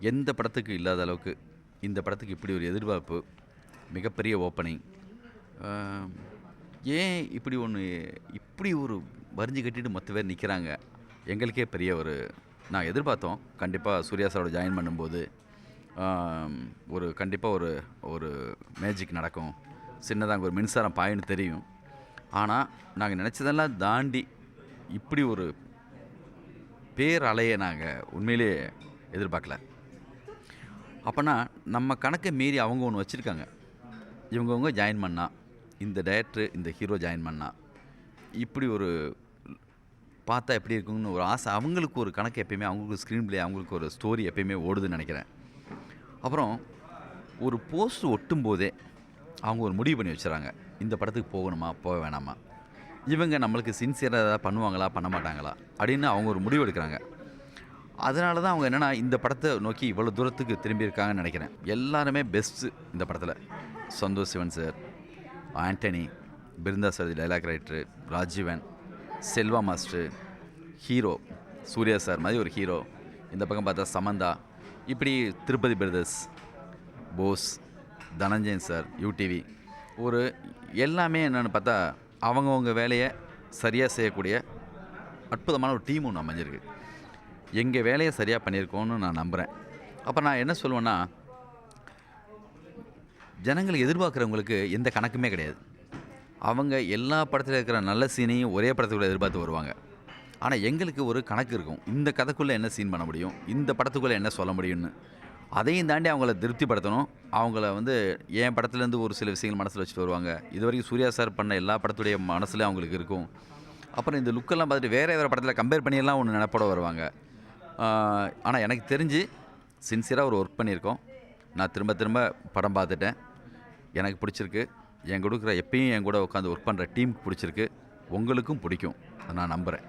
எந்த படத்துக்கு இல்லாத அளவுக்கு இந்த படத்துக்கு இப்படி ஒரு எதிர்பார்ப்பு, மிகப்பெரிய ஓப்பனிங். ஏன் இப்படி ஒரு வரிஞ்சு கட்டிட்டு மொத்த பேர் நிற்கிறாங்க. எங்களுக்கே பெரிய ஒரு நான் எதிர்பார்த்தோம். கண்டிப்பாக சூர்யா சாரோட ஜாயின் பண்ணும்போது கண்டிப்பாக ஒரு மேஜிக் நடக்கும், சின்னதாக அங்கே ஒரு மின்சாரம் பாயின்னு தெரியும். ஆனால் நாங்கள் நினச்சதெல்லாம் தாண்டி இப்படி ஒரு பேர் அலையை நாங்கள் உண்மையிலேயே எதிர்பார்க்கல. அப்போனா நம்ம கணக்கை மீறி அவங்க ஒன்று வச்சுருக்காங்க. இவங்கவுங்க ஜாயின் பண்ணா, இந்த டைரக்டர் இந்த ஹீரோ ஜாயின் பண்ணா இப்படி ஒரு பார்த்தா எப்படி இருக்குன்னு ஒரு ஆசை. அவங்களுக்கு ஒரு கணக்கு எப்பயுமே, அவங்களுக்கு ஸ்க்ரீன் பிளே, அவங்களுக்கு ஒரு ஸ்டோரி எப்பயுமே ஓடுதுன்னு நினைக்கிறேன். அப்புறம் ஒரு போஸ்ட் ஒட்டும் போதே அவங்க ஒரு முடிவு பண்ணி வச்சுறாங்க, இந்த படத்துக்கு போகணுமா போக வேணாமா, இவங்க நம்மளுக்கு சின்சியராக ஏதாவது பண்ணுவாங்களா பண்ண மாட்டாங்களா அப்படின்னு அவங்க ஒரு முடிவு எடுக்கிறாங்க. அதனால தான் அவங்க என்னென்னா இந்த படத்தை நோக்கி இவ்வளோ தூரத்துக்கு திரும்பியிருக்காங்கன்னு நினைக்கிறேன். எல்லாருமே பெஸ்ட்டு இந்த படத்தில். Santosh Sivan sir, Antony, Brinda sir dialogue writer, Rajeevan, Selva master, hero Suriya sir மாதிரி ஒரு ஹீரோ, இந்த பக்கம் பார்த்தா சமந்தா, இப்படி Tirupathi brothers, Bose, Dhananjayan sir, UTV, எல்லாமே என்னென்னு பார்த்தா அவங்கவுங்க வேலையை சரியாக செய்யக்கூடிய அற்புதமான ஒரு டீம் ஒன்று அமைஞ்சிருக்கு. எங்கள் வேலையை சரியாக பண்ணியிருக்கோன்னு நான் நம்புகிறேன். அப்போ நான் என்ன சொல்லுவேன்னா, ஜனங்கள் எதிர்பார்க்குறவங்களுக்கு எந்த கணக்குமே கிடையாது. அவங்க எல்லா படத்தில் இருக்கிற நல்ல சீனையும் ஒரே படத்துக்குள்ளே எதிர்பார்த்து வருவாங்க. ஆனால் எங்களுக்கு ஒரு கணக்கு இருக்கும், இந்த கதைக்குள்ளே என்ன சீன் பண்ண முடியும், இந்த படத்துக்குள்ளே என்ன சொல்ல முடியும்னு. அதையும் தாண்டி அவங்கள திருப்திப்படுத்தணும். அவங்கள என் படத்துலேருந்து ஒரு சில விஷயங்கள் மனசில் வச்சுட்டு வருவாங்க. இது வரைக்கும் சூர்யா சார் பண்ண எல்லா படத்துடைய மனசுலேயும் அவங்களுக்கு இருக்கும். அப்புறம் இந்த லுக்கெல்லாம் பார்த்துட்டு வேறு படத்தில் கம்பேர் பண்ணியெல்லாம் ஒன்று நினைப்போட வருவாங்க. ஆனால் எனக்கு தெரிஞ்சு சின்சியராக ஒரு ஒர்க் பண்ணியிருக்கோம். நான் திரும்ப திரும்ப படம் பார்த்துட்டேன், எனக்கு பிடிச்சிருக்கு. என் கொடுக்குற எப்பயும் என் கூட உட்காந்து ஒர்க் பண்ணுற டீமுக்கு பிடிச்சிருக்கு, உங்களுக்கும் பிடிக்கும் நான் நம்புகிறேன்.